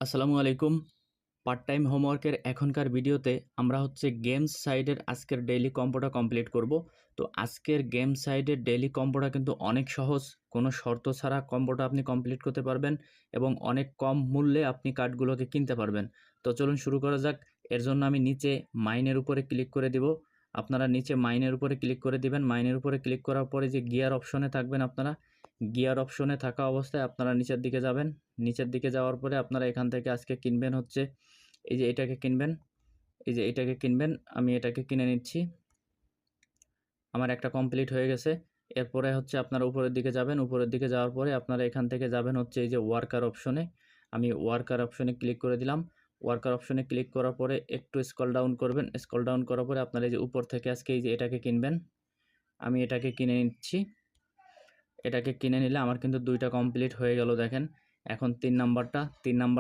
আসসালামু আলাইকুম। Part time হোমওয়ার্কের এখনকার ভিডিওতে আমরা গেমস সাইডের আজকের ডেইলি কম্বোটা কমপ্লিট করব। তো আজকের গেম সাইডের ডেইলি কম্বোটা কিন্তু অনেক সহজ, কোনো শর্ত ছাড়া কম্বোটা আপনি কমপ্লিট করতে পারবেন এবং অনেক কম মূল্যে আপনি কার্ডগুলোকে কিনতে পারবেন। তো চলুন শুরু করা যাক। এর জন্য আমি নিচে মাইনের উপরে ক্লিক করে দিব। আপনারা নিচে মাইনের উপরে ক্লিক করে দিবেন। মাইনের উপরে ক্লিক করার পরে যে গিয়ার অপশনে থাকবেন, আপনারা গিয়ার অপশনে থাকা অবস্থায় আপনারা নিচের দিকে যাবেন। নিচের দিকে যাওয়ার পরে আপনারা এখান থেকে আজকে কিনবেন এই যে এটাকে কিনবেন, আমি এটাকে কিনে নিচ্ছি। আমার একটা কমপ্লিট হয়ে গেছে। এরপরে আপনারা উপরের দিকে যাবেন। উপরের দিকে যাওয়ার পরে আপনারা এখান থেকে যাবেন এই যে ওয়ার্কার অপশনে। আমি ওয়ার্কার অপশনে ক্লিক করে দিলাম। ওয়ার্কার অপশনে ক্লিক করার পরে একটু স্ক্রল ডাউন করবেন। স্ক্রল ডাউন করার পরে আপনারা এই যে উপর থেকে আজকে এই যে এটাকে কিনবেন। আমি এটাকে কিনে নিচ্ছি। এটাকে কিনে নিলে আমার কিন্তু 2টা কমপ্লিট হয়ে গেল। দেখেন এখন 3 নাম্বার